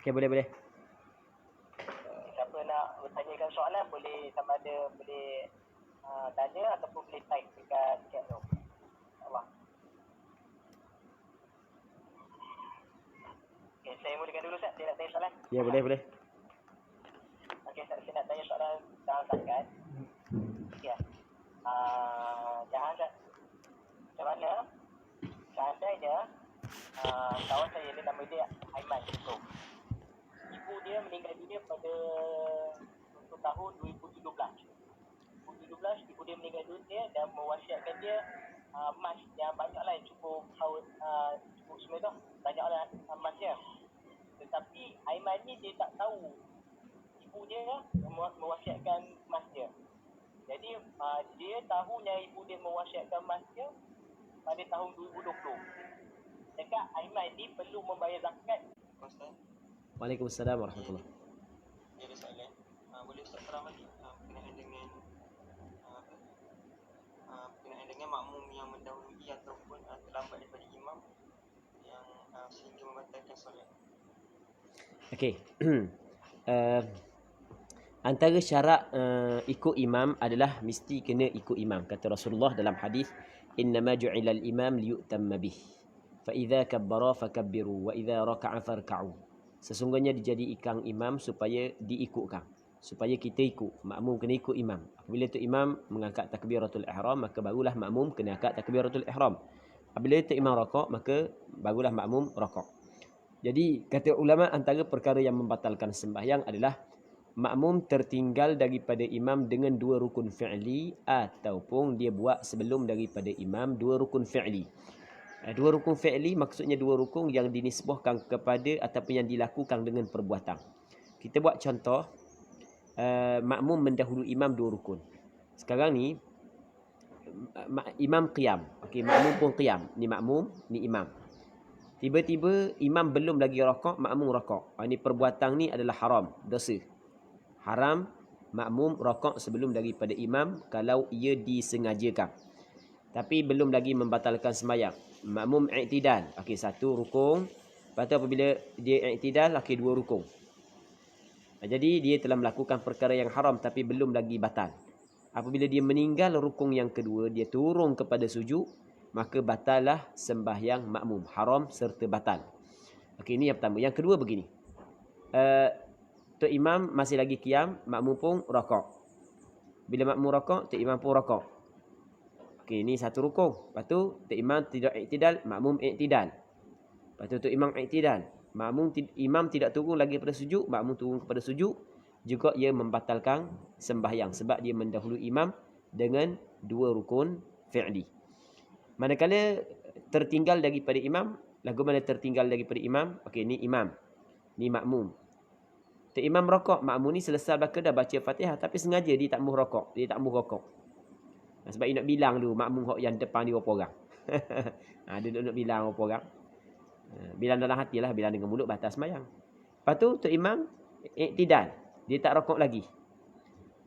Okey, boleh. Siapa nak bertanyakan soalan boleh, sama ada boleh tanya ataupun boleh type dekat chat tu. Allah. Okay, saya mulakan dulu Ustaz. Saya nak tanya soalan. Ya, boleh. Okey, saya nak tanya soalan Jahan Ustaz. Ya. Jahan Ustaz. Macam mana seandainya kawan saya ni nama dia Aiman Yusof. Ibu dia meninggal dunia pada tahun 2017. 2017 ibu dia meninggal dunia dan mewasiatkan dia emas yang banyaklah yang cukup semua tu banyaklah emasnya. Tetapi Aiman ni dia tak tahu ibu dia mewasiatkan emasnya. Jadi dia tahunya ibu dia mewasiatkan emasnya pada tahun 2020. Dekat Aiman ni perlu membayar zakat. Ustaz. Waalaikumsalam warahmatullahi. Dia ada soalan. Boleh Ustaz terang lagi berkenaan dengan makmum yang mendahului ataupun terlambat daripada imam yang sehingga membatalkan solat. Okey. Antara syarat ikut imam adalah mesti kena ikut imam. Kata Rasulullah dalam hadis, "Innama ju'ilal imam liyutamma bih. Fa idza kabbara fakabbiru wa idza raka'a farka'u." Sesungguhnya dijadikan imam supaya diikutkan, supaya kita ikut. Makmum kena ikut imam. Apabila tu imam mengangkat takbiratul ihram, maka barulah makmum kena angkat takbiratul ihram. Apabila tu imam raka'a, maka barulah makmum raka'a. Jadi kata ulama, antara perkara yang membatalkan sembahyang adalah makmum tertinggal daripada imam dengan dua rukun fi'li ataupun dia buat sebelum daripada imam dua rukun fi'li. Dua rukun fi'li maksudnya dua rukun yang dinisbahkan kepada ataupun yang dilakukan dengan perbuatan. Kita buat contoh, makmum mendahului imam dua rukun. Sekarang ni imam qiyam. Okey, makmum pun qiyam. Ni makmum, ni imam. Tiba-tiba imam belum lagi rakaat, makmum rakaat. Ini perbuatan ni adalah haram, dosa. Haram makmum rakaat sebelum daripada imam kalau ia disengajakan. Tapi belum lagi membatalkan sembahyang. Makmum i'tidal. Okey, satu rukun. Lepas tu apabila dia i'tidal, okey, dua rukun. Jadi dia telah melakukan perkara yang haram tapi belum lagi batal. Apabila dia meninggal rukun yang kedua, dia turun kepada sujud, maka batallah sembahyang makmum. Haram serta batal. Okey, ini yang pertama. Yang kedua begini. Tok imam masih lagi qiyam, makmum pun rakaat. Bila makmum rakaat, tok imam pun rakaat. Okey, ini satu rukun. Lepas tu tok imam tidak i'tidal, makmum i'tidal. Lepas tu tok imam i'tidal, imam tidak turun lagi pada sujud, makmum turun kepada sujud, juga ia membatalkan sembahyang sebab dia mendahului imam dengan dua rukun fi'li. Manakala tertinggal daripada imam, lagu mana tertinggal daripada imam? Okey, ni imam, ni makmum. Tok imam rakaat, makmum ni selesai belaka dah baca Fatihah tapi sengaja dia tak mbuh rakaat, sebab dia nak bilang dulu makmum hak yang depan dia berapa orang. Dia nak bilang berapa orang. Bilang dalam hati lah, bilang dengan mulut batas sembahyang. Lepas tu tok imam i'tidal, dia tak rakaat lagi.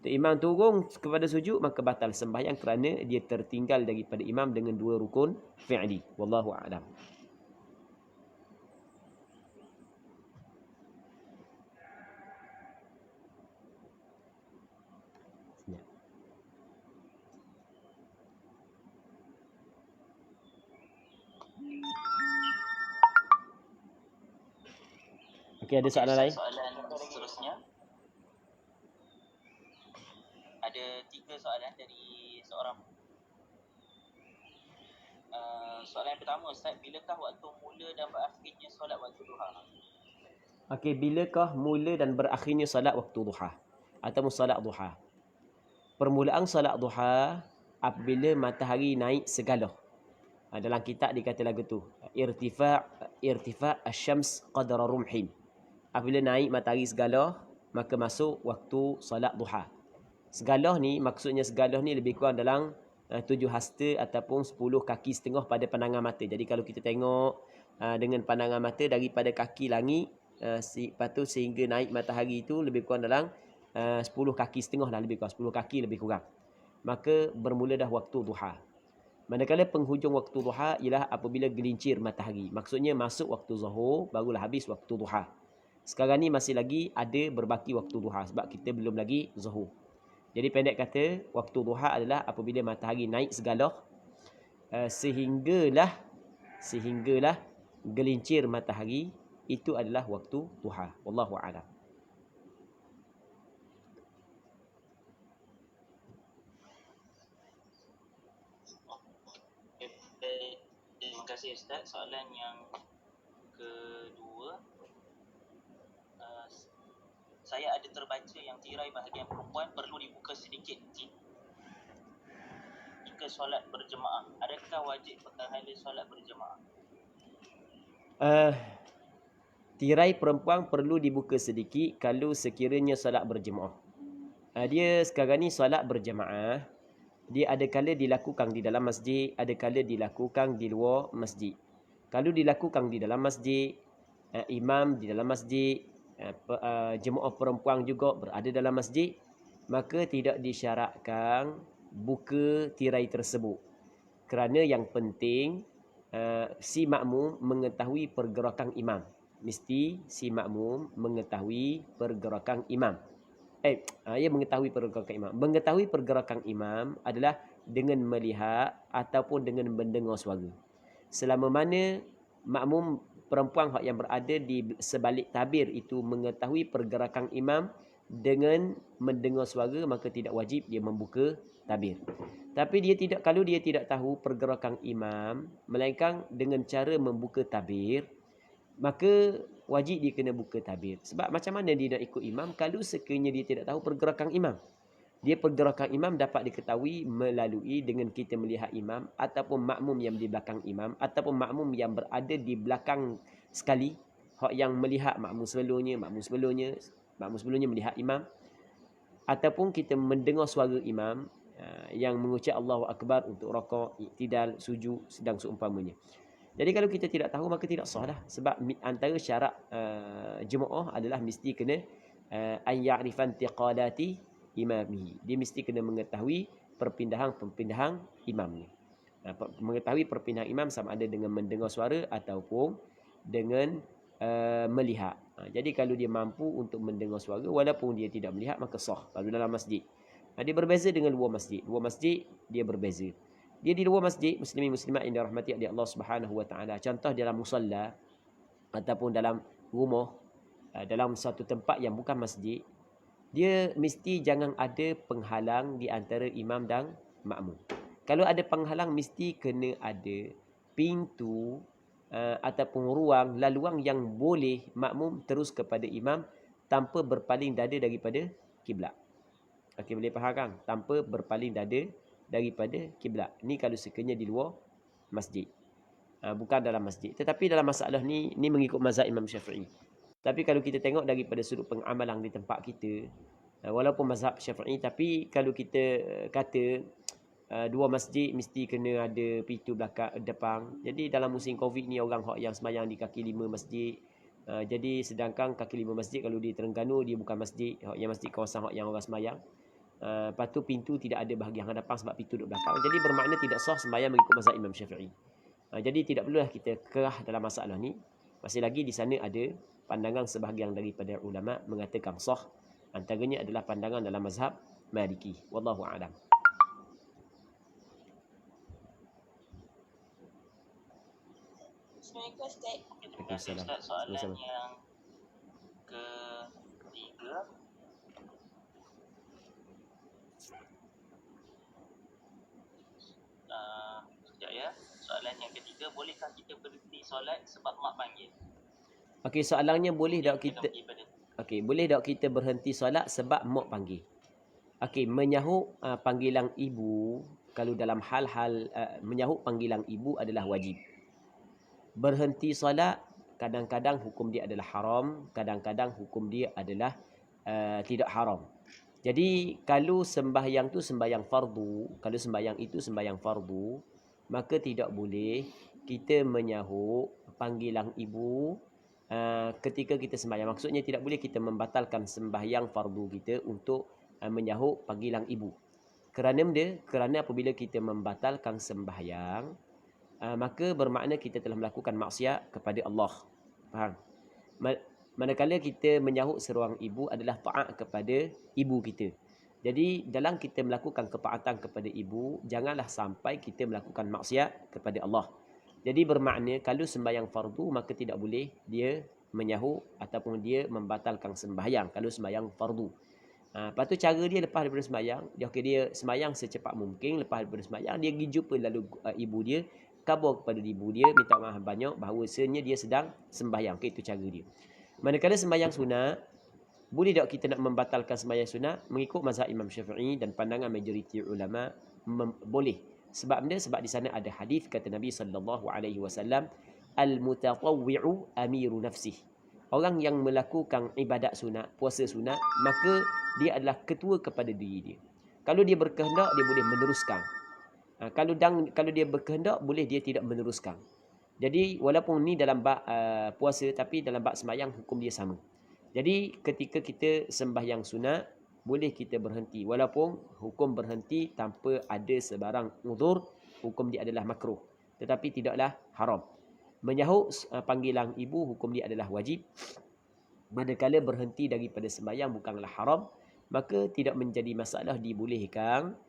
Tok imam turun kepada sujud, maka batal sembahyang kerana dia tertinggal daripada imam dengan dua rukun fi'li. Wallahu a'lam. Okey, ada soalan lain? Soalan seterusnya. Ada 3 soalan dari seorang. Soalan yang pertama, Ustaz, bilakah waktu mula dan berakhirnya solat waktu duha? Okey, bilakah mula dan berakhirnya solat waktu duha atau solat duha? Permulaan solat duha apabila matahari naik segala. Dalam kitab dikata lagu tu, irtifa' asy-syams qadra rumhin. Apabila naik matahari segala, maka masuk waktu solat duha. Segala ni, maksudnya segala ni lebih kurang dalam 7 hasta ataupun 10 kaki setengah pada pandangan mata. Jadi kalau kita tengok dengan pandangan mata daripada kaki langit, lepas tu sehingga naik matahari itu lebih kurang dalam 10 kaki setengah lah, lebih kurang 10 kaki lebih kurang. Maka bermula dah waktu duha. Manakala penghujung waktu duha ialah apabila gelincir matahari. Maksudnya masuk waktu zuhur, barulah habis waktu duha. Sekarang ni masih lagi ada berbaki waktu duha sebab kita belum lagi zuhur. Jadi pendek kata, waktu duha adalah apabila matahari naik segala sehinggalah gelincir matahari, itu adalah waktu duha. Wallahu a'lam. Terima kasih Ustaz. Soalan yang kedua, saya ada terbaca yang tirai bahagian perempuan perlu dibuka sedikit jika solat berjemaah. Adakah wajib berpahala solat berjemaah? Tirai perempuan perlu dibuka sedikit kalau sekiranya solat berjemaah. Dia sekarang ni solat berjemaah, dia ada kala dilakukan di dalam masjid, ada kala dilakukan di luar masjid. Kalau dilakukan di dalam masjid, imam di dalam masjid, jemaah perempuan juga berada dalam masjid, maka tidak disyaratkan buka tirai tersebut. Kerana yang penting si makmum mengetahui pergerakan imam. Mesti si makmum mengetahui pergerakan imam. Ia mengetahui pergerakan imam. Mengetahui pergerakan imam adalah dengan melihat ataupun dengan mendengar suara. Selama mana makmum perempuan yang berada di sebalik tabir itu mengetahui pergerakan imam dengan mendengar suara, maka tidak wajib dia membuka tabir. Tapi kalau dia tidak tahu pergerakan imam, melainkan dengan cara membuka tabir, maka wajib dia kena buka tabir. Sebab macam mana dia nak ikut imam kalau sekiranya dia tidak tahu pergerakan imam? Dia pergerakan imam dapat diketahui melalui dengan kita melihat imam ataupun makmum yang di belakang imam ataupun makmum yang berada di belakang sekali, hak yang melihat makmum sebelumnya melihat imam, ataupun kita mendengar suara imam yang mengucap Allahu Akbar untuk rakaat, iktidal, sujud sedang seumpamanya. Jadi kalau kita tidak tahu maka tidak sah lah. Sebab antara syarat jemaah adalah mesti kena an ya'rifan tiqalati imamihi. Dia mesti kena mengetahui perpindahan imamnya. Mengetahui perpindahan imam sama ada dengan mendengar suara ataupun dengan melihat. Jadi kalau dia mampu untuk mendengar suara walaupun dia tidak melihat, maka sah kalau dalam masjid. Dia berbeza dengan luar masjid. Luar masjid dia berbeza. Dia di luar masjid, muslimin muslimat yang dirahmati oleh Allah Subhanahu wa taala. Contoh dalam musalla ataupun dalam rumah, dalam satu tempat yang bukan masjid, dia mesti jangan ada penghalang di antara imam dan makmum. Kalau ada penghalang, mesti kena ada pintu ataupun ruang laluan yang boleh makmum terus kepada imam tanpa berpaling dada daripada kiblat. Okey, boleh faham kan? Tanpa berpaling dada daripada kiblat. Ni kalau sekiranya di luar masjid. Bukan dalam masjid. Tetapi dalam masalah ni mengikut mazhab Imam Syafi'i. Tapi kalau kita tengok daripada sudut pengamalan di tempat kita, walaupun mazhab Syafi'i, tapi kalau kita kata dua masjid mesti kena ada pintu belakang depan. Jadi dalam musim Covid ni orang yang sembahyang di kaki lima masjid. Jadi sedangkan kaki lima masjid kalau di Terengganu dia bukan masjid, yang masjid kawasan yang orang sembahyang. Lepas tu pintu tidak ada bahagian hadapan sebab pintu duduk belakang. Jadi bermakna tidak sah sembahyang mengikut mazhab Imam Syafi'i. Jadi tidak perlulah kita kerah dalam masalah ni. Masih lagi di sana ada pandangan sebahagian daripada ulama mengatakan sah. Antaranya adalah pandangan dalam mazhab Maliki. Wallahu a'lam. Assalamualaikum Ustaz. Terima kasih Ustaz. Soalan yang ketiga, sekejap ya. Soalan yang ketiga, bolehkah kita berhenti solat sebab mak panggil? Okey, soalannya boleh tak kita boleh tak kita berhenti solat sebab mak panggil? Okey, menyahut panggilan ibu, kalau dalam hal-hal menyahut panggilan ibu adalah wajib. Berhenti solat kadang-kadang hukum dia adalah haram, kadang-kadang hukum dia adalah tidak haram. Jadi kalau sembahyang tu sembahyang fardu, kalau sembahyang itu sembahyang fardu, maka tidak boleh kita menyahut panggilan ibu ketika kita sembahyang. Maksudnya tidak boleh kita membatalkan sembahyang fardu kita untuk menyahut panggilan ibu. Kerana apabila kita membatalkan sembahyang, maka bermakna kita telah melakukan maksiat kepada Allah. Faham? Manakala kita menyahut seruan ibu adalah taat kepada ibu kita. Jadi dalam kita melakukan ketaatan kepada ibu, janganlah sampai kita melakukan maksiat kepada Allah. Jadi bermakna kalau sembahyang fardu maka tidak boleh dia menyahut ataupun dia membatalkan sembahyang kalau sembahyang fardu. Lepas tu cara dia lepas daripada sembahyang, dia sembahyang secepat mungkin. Lepas daripada sembahyang dia pergi jumpa lalu ibu dia, khabar kepada ibu dia, minta maaf banyak bahawasanya dia sedang sembahyang. Itu cara dia. Manakala sembahyang sunat, boleh tak kita nak membatalkan sembahyang sunat? Mengikut mazhab Imam Syafi'i dan pandangan majoriti ulama, boleh. Sebab benda? Sebab di sana ada hadis kata Nabi SAW, al-mutatawwi'u amiru nafsih. Orang yang melakukan ibadat sunat, puasa sunat, maka dia adalah ketua kepada diri dia. Kalau dia berkehendak, dia boleh meneruskan. Kalau dia berkehendak, boleh dia tidak meneruskan. Jadi walaupun ni dalam bab puasa, tapi dalam bab sembahyang hukum dia sama. Jadi ketika kita sembahyang sunat, boleh kita berhenti. Walaupun hukum berhenti tanpa ada sebarang uzur, hukum dia adalah makruh. Tetapi tidaklah haram. Menyahut panggilan ibu, hukum dia adalah wajib. Manakala berhenti daripada sembahyang bukanlah haram, maka tidak menjadi masalah, dibolehkan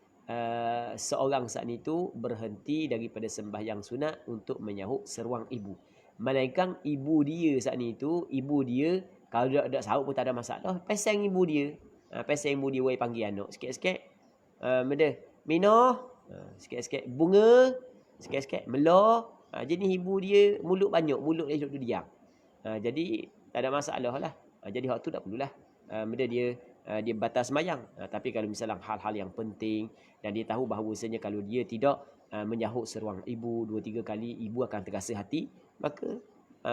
seorang saat itu berhenti daripada sembahyang sunat untuk menyahut seruan ibu. Melainkan ibu dia saat itu, ibu dia kalau tak sahut pun tak ada masalah. Pasang ibu dia. Pasang ibu dia, wai panggil anak. Sikit-sikit. Minah. Sikit-sikit. Bunga. Sikit-sikit. Melah. Jadi ibu dia mulut banyak. Mulut dia duduk diam. Jadi tak ada masalah lah. Jadi waktu tak perlulah. Dia batas sembahyang. Tapi kalau misalnya hal-hal yang penting dan dia tahu bahawasanya kalau dia tidak menyahut seruan ibu 2-3 kali, ibu akan terasa hati, maka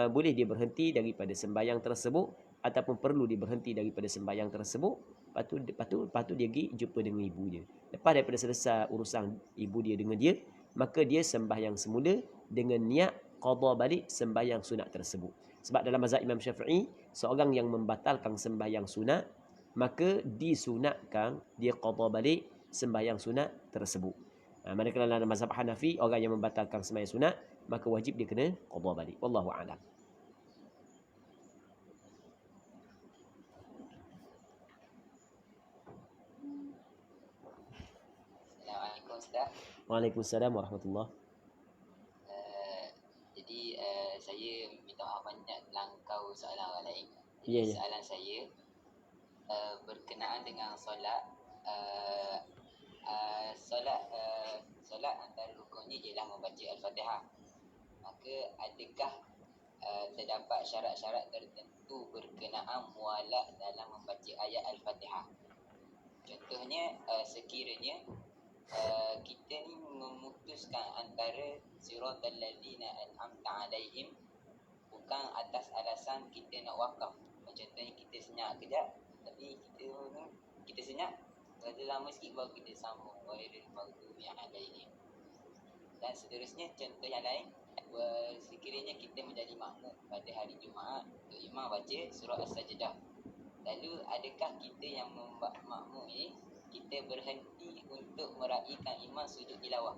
boleh dia berhenti daripada sembahyang tersebut ataupun perlu dia berhenti daripada sembahyang tersebut. Lepas tu dia pergi jumpa dengan ibu dia. Lepas daripada selesai urusan ibu dia dengan dia, maka dia sembahyang semula dengan niat qada balik sembahyang sunat tersebut. Sebab dalam mazhab Imam Syafi'i, seorang yang membatalkan sembahyang sunat, maka disunatkan dia qada balik sembahyang sunat tersebut. Manakala dalam mazhab Hanafi, orang yang membatalkan sembahyang sunat, maka wajib dia kena qada balik. Wallahu a'lam. Assalamualaikum Ustaz. Waalaikumsalam warahmatullahi. Jadi saya minta maaf banyak langkau soalan orang lain. Ya, ya. Soalan saya berkenaan dengan solat. Solat antara rukunnya ialah membaca Al-Fatihah. Maka adakah terdapat syarat-syarat tertentu berkenaan mualat dalam membaca ayat Al-Fatihah? Contohnya sekiranya kita ni memutuskan antara siratal ladzina an'amta alaihim bukan atas alasan kita nak wakaf. Contohnya kita senyap kejap, tapi kita senyap rada lama sikit baru kita sambung ghairil maghdubi alaihim. Dan seterusnya contoh yang lain, sekiranya kita menjadi makmum pada hari Jumaat, imam baca surah As-Sajdah. Lalu adakah kita yang makmum ini kita berhenti untuk meraihkan imam sujud tilawah?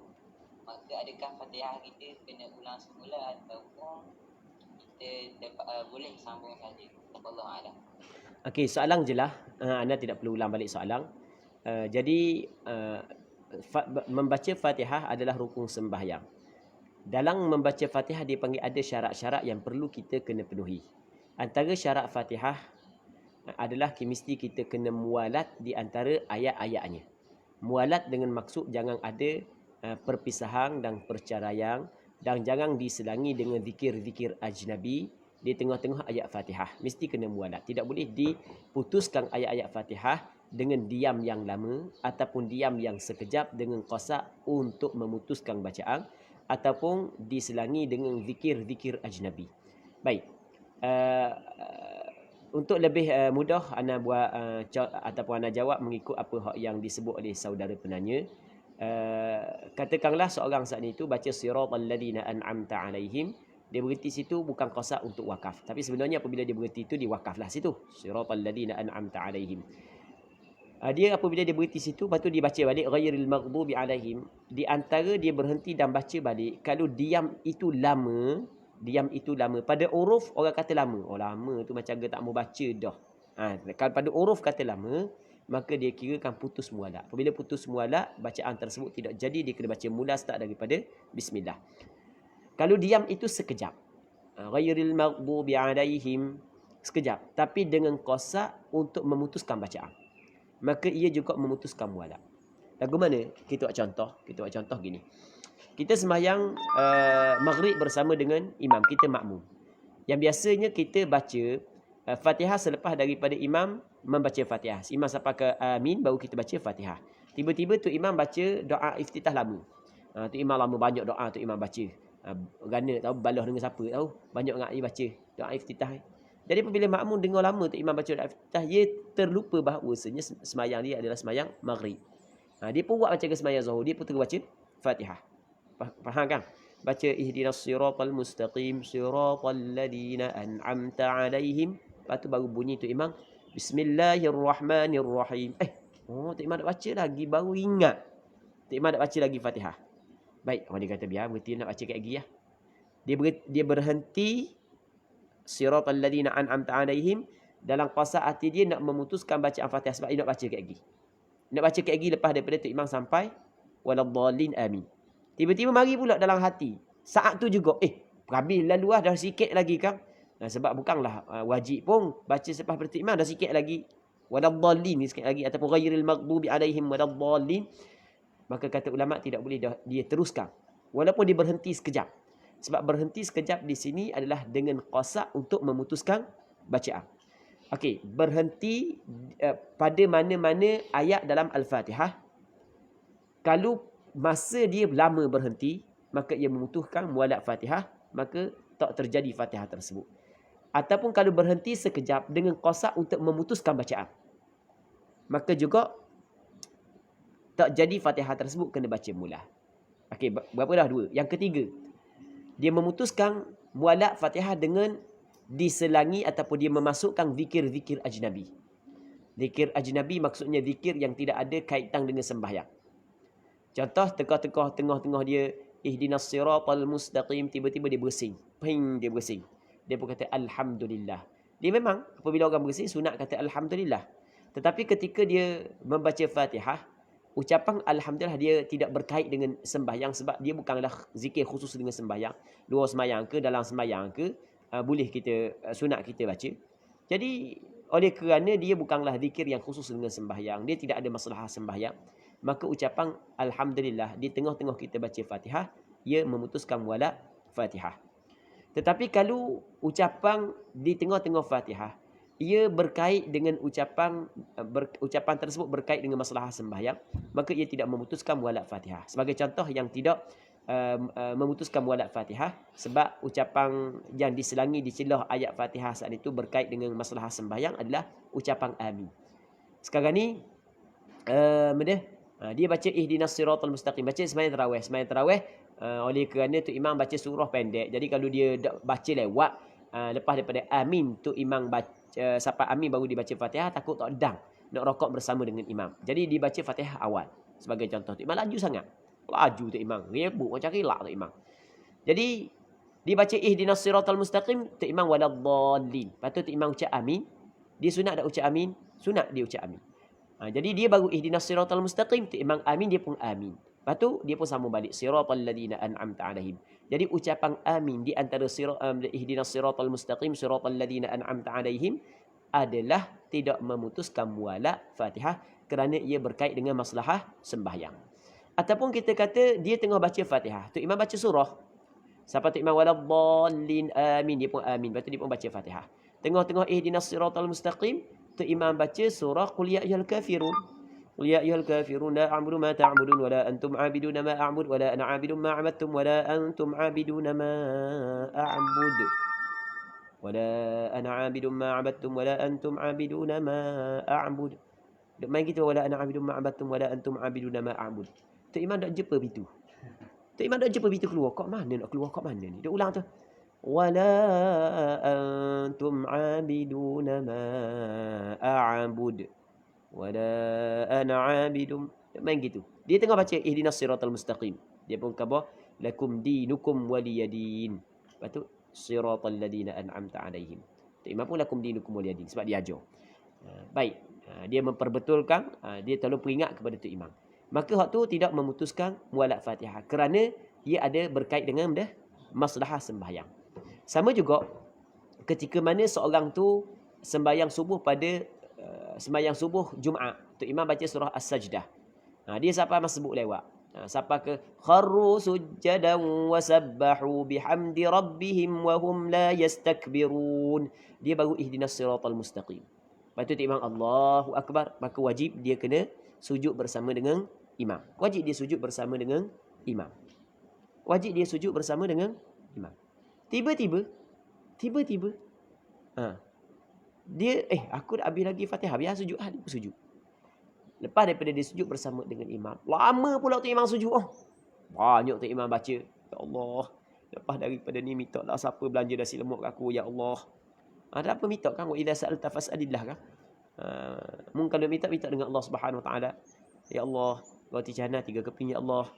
Maka adakah Fatihah kita kena ulang semula ataupun kita boleh sambung saja? Wallahu a'lam. Okey, soalan jelas. Anda tidak perlu ulang balik soalan. Jadi membaca Fatihah adalah rukun sembahyang. Dalam membaca Fatihah dipanggil ada syarat-syarat yang perlu kita kena penuhi. Antara syarat Fatihah adalah mesti kita kena mualat di antara ayat-ayatnya. Mualat dengan maksud jangan ada perpisahan dan perceraian, dan jangan diselangi dengan zikir-zikir ajnabi di tengah-tengah ayat Fatihah. Mesti kena mualat. Tidak boleh diputuskan ayat-ayat Fatihah dengan diam yang lama ataupun diam yang sekejap dengan qasak untuk memutuskan bacaan ataupun diselangi dengan zikir-zikir ajnabi. Baik. Untuk lebih mudah ana buat ataupun ana jawab mengikut apa yang disebut oleh saudara penanya. Katakanlah seorang saat itu baca siratal ladzina an'amta alaihim, dia berhenti situ bukan qasad untuk wakaf, tapi sebenarnya apabila dia berhenti itu dia wakaflah situ, siratal ladzina an'amta alaihim. Dia apabila dia berhenti situ, lepas tu dia baca balik ghairil maghdubi alaihim. Di antara dia berhenti dan baca balik, kalau diam itu lama, Diam itu lama. Pada uruf orang kata lama. Oh lama tu macam agak tak mau baca dah. Kalau pada uruf kata lama, maka dia kirakan putus mualak. Apabila putus mualak, bacaan tersebut tidak jadi, dia kena baca mula start daripada bismillah. Kalau diam itu sekejap. Ghairil maghdubi alaihim, sekejap. Tapi dengan qasa untuk memutuskan bacaan. Maka ia juga memutuskan mualak. Lagu mana? Kita buat contoh gini. Kita sembahyang maghrib bersama dengan imam. Kita makmum. Yang biasanya kita baca Fatihah selepas daripada imam membaca Fatihah. Imam sampai ke amin, baru kita baca Fatihah. Tiba-tiba tu imam baca doa iftitah lama. Tu imam lama banyak doa tu imam baca. Gana tahu balah dengan siapa tahu. Banyak orang dia baca doa iftitah. Jadi apabila makmum dengar lama tu imam baca doa iftitah, dia terlupa bahawasanya sembahyang dia adalah sembahyang maghrib. Dia pun buat macam ke sembahyang zuhur, dia pun terus baca Fatihah. Faham kan? Baca ihdinas siratal mustaqim siratal ladina an'amta alaihim. Lepas tu baru bunyi tu imam bismillahirrahmanirrahim. Tu imam nak baca lagi, baru ingat tu imam nak baca lagi Fatihah. Baik, orang dia kata biar berhenti nak baca lagi ya. Dia berhenti siratal ladina an'amta alaihim dalam qasa hati dia nak memutuskan bacaan Fatihah sebab dia nak baca lagi. Nak baca lagi lepas daripada tu imam sampai waladdallin amin. Tiba-tiba mari pula dalam hati. Saat tu juga, habis lalu dah sikit lagi kan. Sebab bukanlah wajib pun baca selepas berhenti imam, dah sikit lagi. Waladdallin ni sikit lagi. Ataupun ghairil maghdubi alaihim waladdallin. Maka kata ulama tidak boleh dia teruskan. Walaupun dia berhenti sekejap. Sebab berhenti sekejap di sini adalah dengan qasa untuk memutuskan bacaan. Okey, berhenti pada mana-mana ayat dalam Al-Fatihah. Kalau masa dia lama berhenti, maka ia membutuhkan mualak Fatihah, maka tak terjadi Fatihah tersebut. Ataupun kalau berhenti sekejap dengan qasa untuk memutuskan bacaan, maka juga tak jadi Fatihah tersebut, kena baca mula. Okey, berapa dah? 2. Yang ketiga, dia memutuskan mualak Fatihah dengan diselangi ataupun dia memasukkan zikir-zikir ajnabi. Zikir ajnabi maksudnya zikir yang tidak ada kaitan dengan sembahyang. Contoh, tengah-tengah dia ihdinas siratal mustaqim, tiba-tiba dia bersing. Dia bersing. Dia pun kata alhamdulillah. Dia memang apabila orang bersing sunat kata alhamdulillah. Tetapi ketika dia membaca Fatihah, ucapan alhamdulillah dia tidak berkait dengan sembahyang sebab dia bukanlah zikir khusus dengan sembahyang. Luar sembahyang ke dalam sembahyang ke, boleh kita sunat kita baca. Jadi oleh kerana dia bukanlah zikir yang khusus dengan sembahyang, dia tidak ada masalah sembahyang, maka ucapan alhamdulillah di tengah-tengah kita baca Fatihah, ia memutuskan mualak Fatihah. Tetapi kalau ucapan di tengah-tengah Fatihah, ia berkait dengan ucapan tersebut berkait dengan masalah sembahyang, maka ia tidak memutuskan mualak Fatihah. Sebagai contoh yang tidak memutuskan mualak Fatihah, sebab ucapan yang diselangi di celah ayat Fatihah saat itu berkait dengan masalah sembahyang adalah ucapan amin. Sekarang ni dia baca ihdinas siratal mustaqim, baca sembahyang tarawih. Oleh kerana tu imam baca surah pendek, jadi kalau dia baca lewat lepas daripada amin tu imam baca sampai amin baru dibaca Fatihah, takut tak dang nak rokok bersama dengan imam. Jadi dibaca Fatihah awal. Sebagai contoh, tu imam laju sangat. Laju tu imam, rebuk macam rilak tu imam. Jadi dibaca ihdinas siratal mustaqim, tu imam waladdallin. Lepas tu imam ucap amin. Dia sunat tak ucap amin? Sunat dia ucap amin. Jadi dia baru ihdinas siratal mustaqim, tu imam amin, dia pun amin. Lepas tu dia pun sambung balik siratal ladina an'amta alaihim. Jadi ucapan amin di antara ihdinas siratal mustaqim siratal ladina an'amta alaihim adalah tidak memutuskan mualak Fatihah kerana ia berkait dengan maslahah sembahyang. Ataupun kita kata dia tengah baca Fatihah, tu imam baca surah. Sampai tu imam waladdallin amin, dia pun amin. Lepas tu dia pun baca Fatihah. Tengah-tengah ihdinas siratal mustaqim, tu imam baca surah qul ya ayyuhal kafirun. Qul ya ayyuhal kafirun la a'budu ma ta'budun wa la antum 'abiduna ma a'bud wa la ana 'abidun ma 'abadtum wa la antum 'abiduna ma a'bud. Wa la ana 'abidun ma 'abadtum wa la antum 'abiduna ma a'bud. Duk main gitu, wa la ana 'abidun ma 'abadtum wa la antum 'abiduna ma a'bud. Tu imam dak jumpa begitu. Tu imam dak jumpa begitu keluar. Kok mana nak keluar kat mana ni? Dia ulang tu. Wala antum 'abiduna ma a'bud. Wala ana 'abidum. Main gitu. Dia tengah baca ihdinas siratal mustaqim. Dia pun khabar lakum dinukum waliyadin. Lepas tu siratal ladzina an'amta 'alaihim. Tok Imam pun lakum dinukum waliyadin sebab dia ajar. Baik. Dia memperbetulkan, dia tolong peringat kepada Tok Imam. Maka hak tu tidak memutuskan mualat Fatihah kerana ia ada berkait dengan maslahah sembahyang. Sama juga ketika mana seorang tu sembahyang subuh pada sembahyang subuh Jumaat, Tok Imam baca surah As-Sajdah. Dia siapa mas sebut lewat. Siapa ke kharru sujjadan wa sabbahu bihamdi rabbihim wa hum la yastakbirun. Dia baru ihdinas siratal mustaqim. Lepas tu Imam Allahu Akbar, maka wajib dia kena sujud bersama dengan imam. Wajib dia sujud bersama dengan imam. Wajib dia sujud bersama dengan imam. Tiba-tiba dia aku dah habis lagi Fatihah, biar sujud dia pun sujud. Lepas daripada dia sujud bersama dengan imam, lama pula tu imam sujud. Banyak tu imam baca, ya Allah, lepas daripada ni minta lah siapa belanja nasi lemak kat aku, ya Allah. Ada apa minta kan? Wa idza sa'alta fas'alillah kan? Mungkin kalau minta dengan Allah Subhanahu Wa Taala. Ya Allah, roti canai 3 keping ya Allah.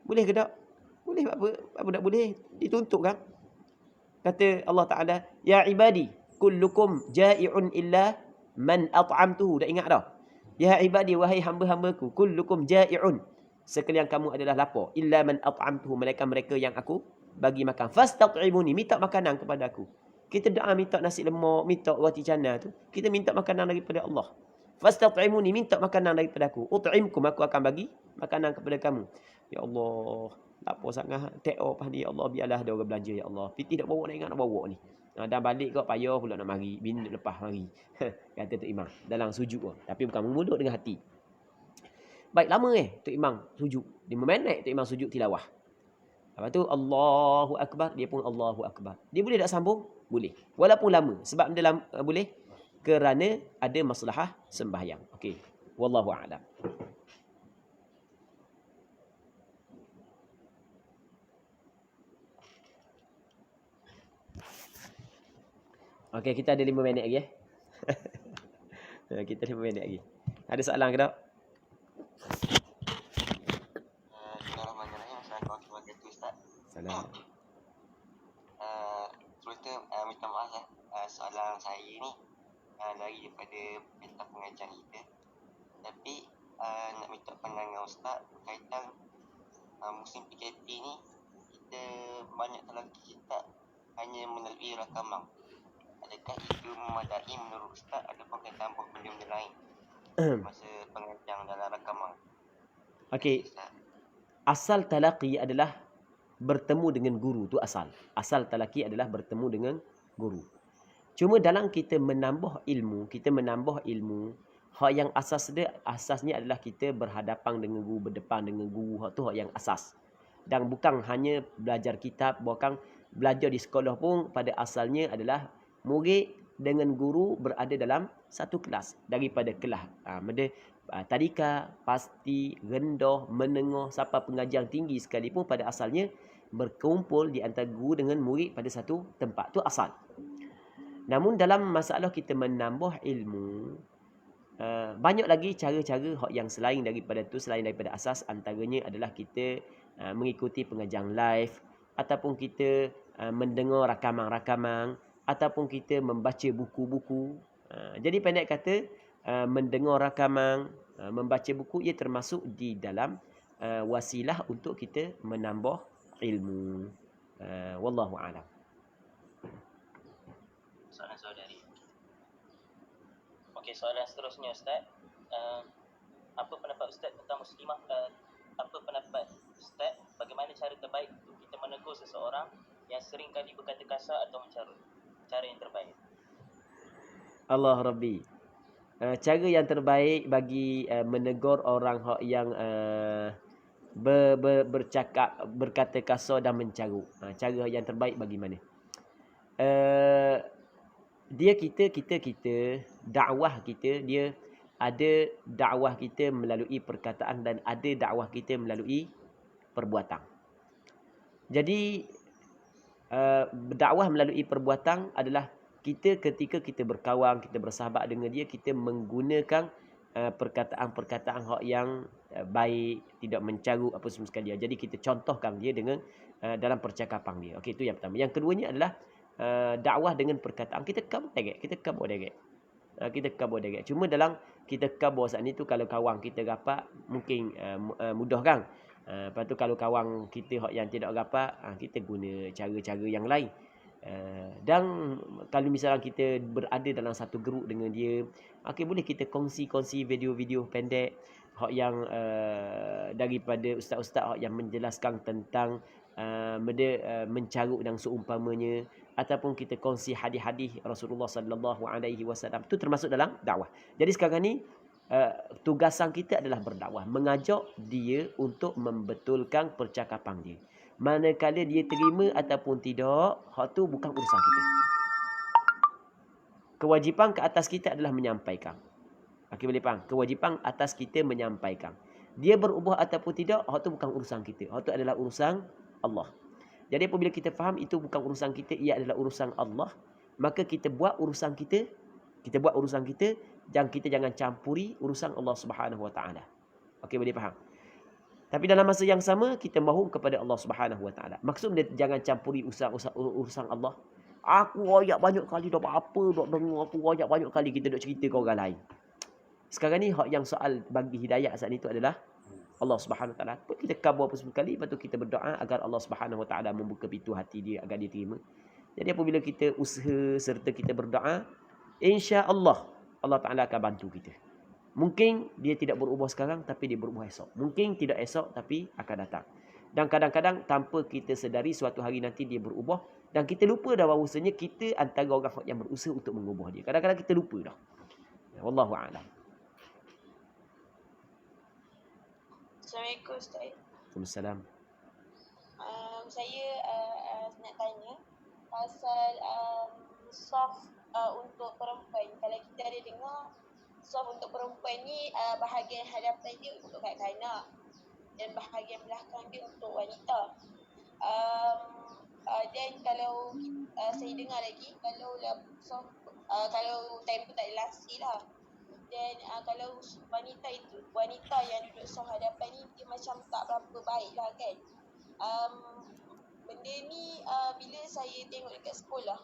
Boleh ke tak? Boleh apa tak boleh? Dituntut kan? Kata Allah Taala, ya ibadi, kullukum ja'i'un illa man at'amtuhu. Dah ingat dah? Ya ibadi, wahai hamba-hambaku, kullukum ja'i'un. Sekalian kamu adalah lapar. Illa man at'amtuhu, mereka yang aku bagi makan. Fastat'imuni, minta makanan kepada aku. Kita doa minta nasi lemak, minta roti canai tu, kita minta makanan daripada Allah. Fastat'imuni, minta makanan daripada aku. Ut'imkum, aku akan bagi makanan kepada kamu. Ya Allah, lapar sangat. Take off ni, ya Allah, biarlah ada orang belanja, ya Allah. Piti nak bawa, nak ingat nak bawa ni. Dan balik kau payah pula nak mari, bini lepas mari. Kata Tok Imam dalam sujud tu. Tapi bukan memuduk dengan hati. Baik lama Tok Imam sujud. 5 minit Tok Imam sujud tilawah. Lepas tu Allahu Akbar, dia pun Allahu Akbar. Dia boleh tak sambung? Boleh. Walaupun lama. Sebab dia boleh kerana ada maslahah sembahyang. Okey. Wallahu a'lam. Okey, kita ada 5 minit lagi kita 5 minit lagi. Ada soalan ke tak? Bismillahirrahmanirrahim. Assalamualaikum warahmatullahi wabarakatuh, Ustaz. Salam. Terutama minta maaf soalan saya ni lari daripada peta pengajian kita. Tapi nak minta pandangan Ustaz berkaitan musim PKP ni, kita banyak telaki kita hanya melalui rakaman. Adakah itu memadai menurut Ustaz ataupun kena tambah benda-benda lain masa pengajian dalam rakaman? Okey. Asal talaqi adalah bertemu dengan guru, tu asal. Asal talaqi adalah bertemu dengan guru. Cuma dalam kita menambah ilmu, hak yang asasnya adalah kita berhadapan dengan guru, berdepan dengan guru, hak tu hak yang asas. Dan bukan hanya belajar kitab, bahkan belajar di sekolah pun pada asalnya adalah murid dengan guru berada dalam satu kelas. Daripada kelas tadika, pasti, rendah, menengah, sampai pengajian tinggi sekalipun pada asalnya berkumpul di antara guru dengan murid pada satu tempat. Tu asal. Namun dalam masalah kita menambah ilmu, banyak lagi cara-cara yang selain daripada tu, selain daripada asas. Antaranya adalah kita mengikuti pengajian live, ataupun kita mendengar rakaman-rakaman, ataupun kita membaca buku-buku. Jadi pendek kata, mendengar rakaman, membaca buku, ia termasuk di dalam wasilah untuk kita menambah ilmu. Wallahu a'lam. Soalan saudari. Okey, soalan seterusnya Ustaz. Apa pendapat Ustaz tentang muslimah? Apa pendapat Ustaz bagaimana cara terbaik untuk kita menegur seseorang yang sering kali berkata kasar atau mencarut? Cara yang terbaik. Allah Rabbi. Cara yang terbaik bagi menegur orang yang bercakap, berkata kasar dan mencarut. Cara yang terbaik bagaimana? Kita dakwah kita, dia ada dakwah kita melalui perkataan dan ada dakwah kita melalui perbuatan. Jadi dakwah melalui perbuatan adalah kita ketika kita berkawan, kita bersahabat dengan dia, kita menggunakan perkataan-perkataan yang baik, tidak mencarut apa semua sekali. Jadi kita contohkan dia dengan dalam percakapan dia. Okey, itu yang pertama. Yang keduanya adalah dakwah dengan perkataan. Kita kabur degek. Kita kabur degek. Cuma dalam kita kabur saat ni tu, kalau kawan kita rapat, mungkin mudah kan. Lepas tu kalau kawan kita yang tidak rapat, kita guna cara-cara yang lain. Dan kalau misalnya kita berada dalam satu grup dengan dia, boleh kita kongsi video-video pendek yang daripada ustaz-ustaz yang menjelaskan tentang mencarut dan seumpamanya, ataupun kita kongsi hadis-hadis Rasulullah sallallahu alaihi wasallam. Itu termasuk dalam dakwah. Jadi sekarang ni tugasan kita adalah berdakwah, mengajak dia untuk membetulkan percakapan dia. Manakala dia terima ataupun tidak, hak tu bukan urusan kita. Kewajipan ke atas kita adalah menyampaikan. Boleh faham? Kewajipan atas kita menyampaikan. Dia berubah ataupun tidak, hak tu bukan urusan kita. Hak tu adalah urusan Allah. Jadi apabila kita faham itu bukan urusan kita, ia adalah urusan Allah, maka kita buat urusan kita, dan kita jangan campuri urusan Allah Subhanahu Wa Taala. Boleh faham? Tapi dalam masa yang sama, kita mahu kepada Allah Subhanahu Wa Taala. Maksud dia jangan campuri urusan Allah. Aku royak banyak kali dah apa, dah dengar aku royak banyak kali, kita dah cerita ke orang lain. Sekarang ni hak yang soal bagi hidayah saat itu adalah Allah Subhanahu Wa Taala. Kita kabur apa sekali, lepas tu kita berdoa agar Allah Subhanahu Wa Taala membuka pintu hati dia agar dia terima. Jadi apabila kita usaha serta kita berdoa, insya-Allah Allah Taala akan bantu kita. Mungkin dia tidak berubah sekarang, tapi dia berubah esok. Mungkin tidak esok, tapi akan datang. Dan kadang-kadang tanpa kita sedari, suatu hari nanti dia berubah. Dan kita lupa dah bahawasanya kita antara orang yang berusaha untuk mengubah dia. Kadang-kadang kita lupa dah. Wallahu a'lam. Assalamualaikum Ustaz. Waalaikumsalam. Saya nak tanya pasal soft untuk perempuan. Kalau kita ada dengar soft untuk perempuan ni, bahagian hadapan dia untuk kanak-kanak dan bahagian belakang dia untuk wanita. Dan kalau saya dengar lagi, kalau soft, kalau time tu tak ada lasi lah. Dan kalau wanita yang duduk soft hadapan ni, dia macam tak berapa baik lah kan. Benda ni bila saya tengok dekat sekolah,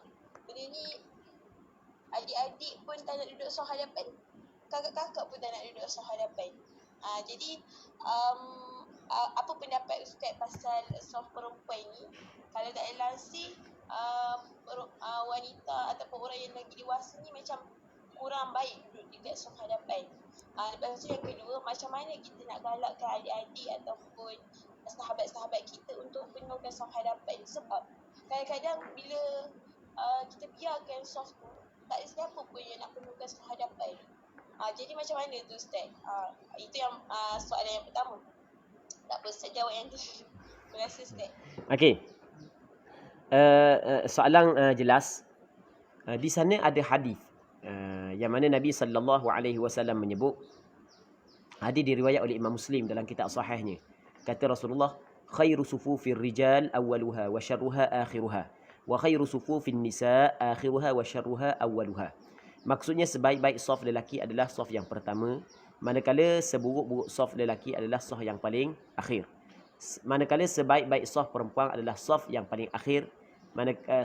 benda ni adik-adik pun tak nak duduk soft hadapan, kakak-kakak pun tak nak duduk soft hadapan. Jadi apa pendapat Ustaz pasal soft perempuan ni? Kalau tak ada langsir, wanita ataupun orang yang lagi dewasa ni macam kurang baik duduk dekat soft hadapan. Lepas tu yang kedua, macam mana kita nak galakkan adik-adik ataupun sahabat-sahabat kita untuk penuhkan soft hadapan? Sebab kadang-kadang bila kita biarkan soft tu, tak ada siapa pun yang nak penuhkan soft hadapan. Jadi macam mana tu Ustaz? Itu yang soalan yang pertama. Tak apa, Ustaz jawab yang tu. Terima kasih Ustaz. Okey. Soalan jelas. Di sana ada hadis yang mana Nabi sallallahu alaihi wasallam menyebut, hadis diriwayat oleh Imam Muslim dalam kitab sahihnya. Kata Rasulullah, khairu sufufir rijal awwaluha wa syarruha akhiruha wa khairu sufufin nisa akhiruha wa syarruha awwaluha. Maksudnya sebaik-baik saf lelaki adalah saf yang pertama, manakala seburuk-buruk saf lelaki adalah saf yang paling akhir. Manakala sebaik-baik saf perempuan adalah saf yang paling akhir,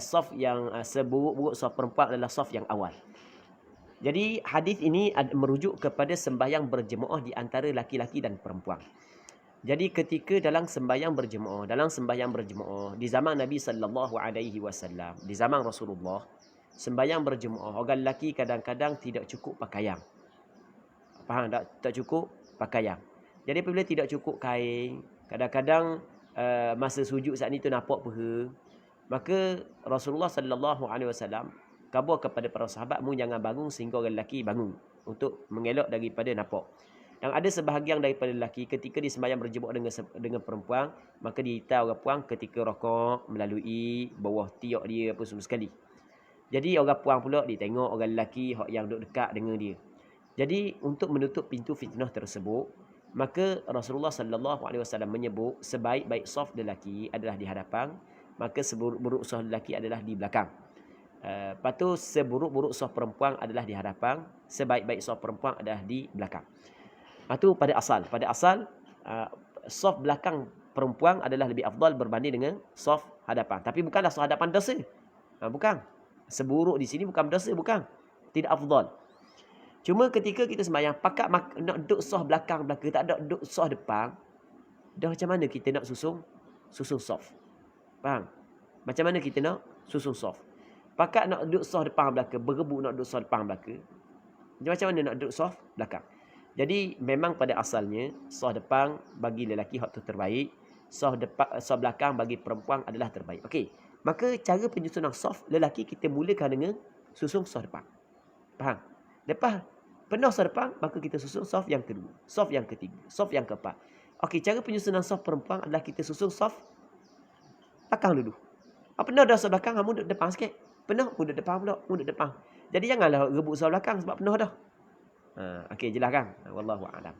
saf yang seburuk-buruk saf perempuan adalah saf yang awal. Jadi hadis ini merujuk kepada sembahyang berjemaah di antara laki-laki dan perempuan. Jadi ketika dalam sembahyang berjemaah di zaman Nabi sallallahu alaihi wasallam, di zaman Rasulullah, sembahyang berjemaah orang lelaki kadang-kadang tidak cukup pakaian. Faham tak? Tak cukup pakaian. Jadi apabila tidak cukup kain, kadang-kadang masa sujud saat itu nampak peha, maka Rasulullah sallallahu alaihi wasallam khabar kepada para sahabat, mu jangan bangun sehingga orang lelaki bangun untuk mengelak daripada nampak. Dan ada sebahagian daripada lelaki ketika dia sembahyang berjemaah dengan perempuan, maka dia tahu orang puan ketika rakaat melalui bawah tiak dia apa semua sekali. Jadi orang puan pula dia tengok orang lelaki yang duduk dekat dengan dia. Jadi untuk menutup pintu fitnah tersebut, maka Rasulullah sallallahu alaihi wasallam menyebut sebaik-baik saf lelaki adalah di hadapan, maka seburuk-buruk saf lelaki adalah di belakang. Lepas tu seburuk-buruk saf perempuan adalah di hadapan, sebaik-baik saf perempuan adalah di belakang. Lepas tu pada asal saf belakang perempuan adalah lebih afdal berbanding dengan saf hadapan. Tapi bukanlah saf hadapan dosa. Bukan. Seburuk di sini bukan berdosa, bukan. Tidak afdal. Cuma ketika kita sembahyang pakat nak duduk soft belakang, tak ada duduk soft depan, dah macam mana kita nak susun soft? Faham? Macam mana kita nak susun soft? Pakat nak duduk soft depan belakang, berebut nak duduk soft depan belakang. Macam mana nak duduk soft belakang? Jadi memang pada asalnya soft depan bagi lelaki hak tu terbaik, soft belakang bagi perempuan adalah terbaik. Okey. Maka cara penyusunan soft lelaki kita mulakan dengan susun soft depan. Faham? Lepas penuh soft depan, maka kita susun soft yang kedua, soft yang ketiga, soft yang keempat. Okey, cara penyusunan soft perempuan adalah kita susun soft belakang dulu. Penuh dah soft belakang, kamu duduk depan sikit. Penuh, mu duduk depan pula, mu duduk depan. Jadi janganlah rebut soft belakang sebab penuh dah. Okey, jelas kan? Wallahu a'lam.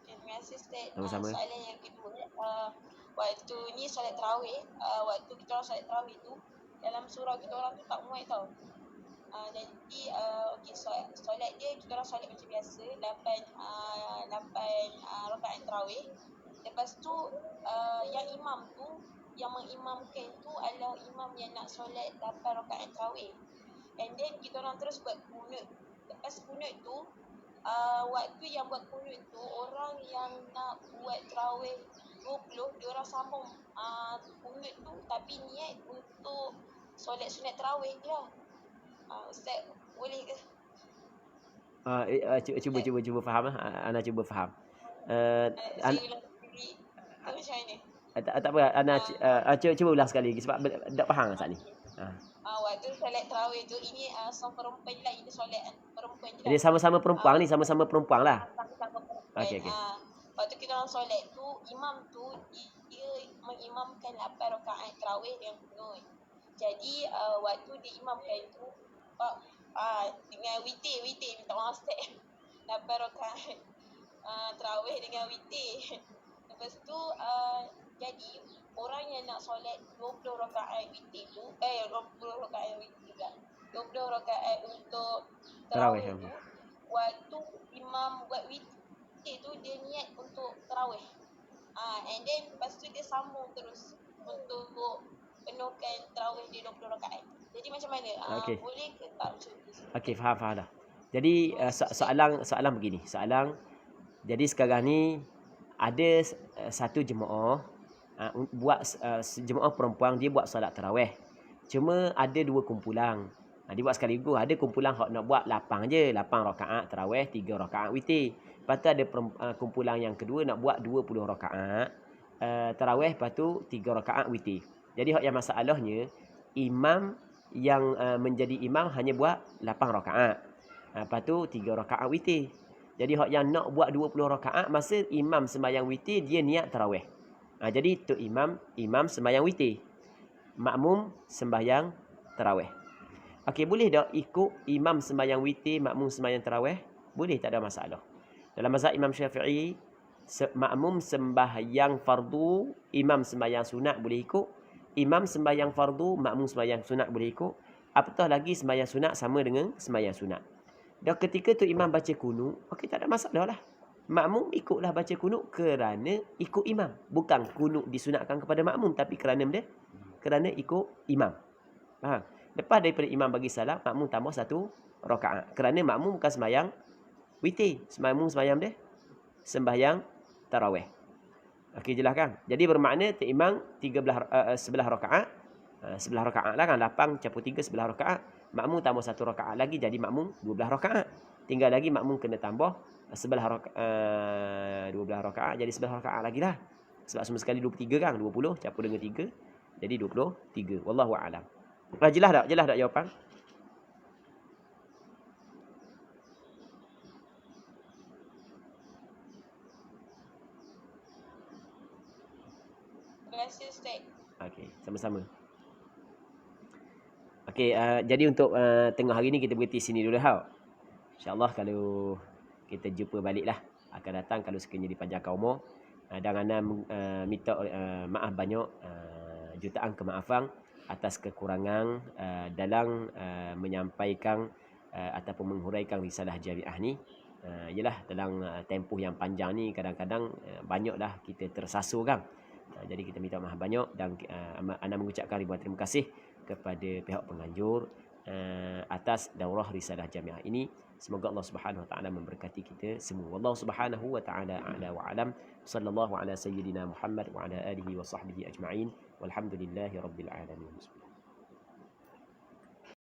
Terima kasih Ustaz. Sama-sama. Soalan yang kedua, waktu ni solat tarawih, waktu kita orang solat tarawih tu, dalam surau kita orang tu tak muat tau. Jadi okey, solat dia kita orang solat macam biasa, 8 rakaat tarawih. Lepas tu yang imam tu, yang mengimamkan tu adalah imam yang nak solat 8 rakaat tarawih. And then kita orang terus buat kunut. Lepas kunut tu, waktu yang buat kunut tu, orang yang nak buat tarawih 20, dia orang sambung kunut tu tapi niat untuk solat sunat tarawih je lah. Ustaz, boleh ke? Cuba faham lah. Ana cuba faham. Saya ulang sekali. Macam mana? Tak apa. Ana cuba ulang sekali lagi sebab tak faham saat ni. Waktu solat tarawih tu, ini solat perempuan lah, ini solat perempuan je lah. Jadi sama-sama perempuan ni, sama-sama perempuan lah. Sama-sama perempuan. Okey. Waktu kita orang solat tu, imam tu dia mengimamkan 8 rakaat tarawih dengan kunut. Jadi waktu dia imamkan tu, dengan witir minta maaf Ustaz. 8 rakaat tarawih dengan witir. Lepas tu jadi orang yang nak solat 20 rakaat witir tu, 20 rakaat witir pula. 20 rakaat untuk tarawih tu, waktu imam buat witir tu dia niat untuk tarawih. And then lepas tu dia sambung terus untuk penuhkan tarawih dia 20 rakaat. Jadi macam mana? Boleh ke tak macam tu? Okey, faham dah. Jadi soalan begini. Jadi sekarang ni ada satu jemaah buat jemaah perempuan dia buat solat tarawih. Cuma ada dua kumpulan. Dia buat sekaligus. Ada kumpulan hak nak buat 8 je, 8 rakaat tarawih, 3 rakaat witir. Lepas tu ada kumpulan yang kedua nak buat 20 rakaat tarawih, lepas tu 3 rakaat witir. Jadi hak yang masalahnya imam yang menjadi imam hanya buat 8 rakaat. Lepas tu 3 rakaat witir. Jadi hak yang nak buat 20 rakaat masa imam sembahyang witir dia niat tarawih. Jadi tu imam sembahyang witir. Makmum sembahyang tarawih. Okey, boleh tak ikut imam sembahyang witir, makmum sembahyang tarawih? Boleh, tak ada masalah. Dalam mazhab Imam Syafi'i, makmum sembahyang fardu, imam sembahyang sunat boleh ikut. Imam sembahyang fardu, makmum sembahyang sunat boleh ikut. Apatah lagi sembahyang sunat sama dengan sembahyang sunat. Dan ketika tu imam baca kunut, okey, tak ada masalah lah. Makmum ikutlah baca kunut kerana ikut imam. Bukan kunut disunatkan kepada makmum, tapi kerana ikut imam. Faham? Lepas daripada imam bagi salam, makmum tambah 1 rakaat. Kerana makmum bukan sembahyang witir. Makmum sembahyang tarawih. Okey, jelas kan? Jadi bermakna imam 11 rakaat. 11 rakaat lah kan. 8 campur 3 11 rakaat. Makmum tambah 1 rakaat lagi jadi makmum 12 rakaat. Tinggal lagi makmum kena tambah 12 rakaat jadi 11 rakaat lagi lah. Sebab semua sekali 23 kan. 20 campur dengan 3 jadi 23. Wallahu a'lam. Jelas tak? Jelas tak jawapan? Terima kasih Ustaz. Okey, sama-sama. Okey, jadi untuk tengah hari ni kita berhenti sini dulu ha. InsyaAllah kalau kita jumpa balik lah akan datang kalau sekiranya dipanjangkan umur. Dan Ana minta maaf banyak, jutaan kemaafan atas kekurangan dalam menyampaikan ataupun menghuraikan risalah jamiah ni. Yelah dalam tempoh yang panjang ni kadang-kadang banyaklah kita tersasul kan. Jadi kita minta maaf banyak dan ana mengucapkan ribuan terima kasih kepada pihak penganjur atas daurah risalah jamiah ini. Semoga Allah Subhanahu wa taala memberkati kita semua. Wallahu Subhanahu wa taala a'la wa alam. Sallallahu ala sayyidina Muhammad wa ala alihi wa sahbihi ajma'in. Walhamdulillahi rabbil alamin.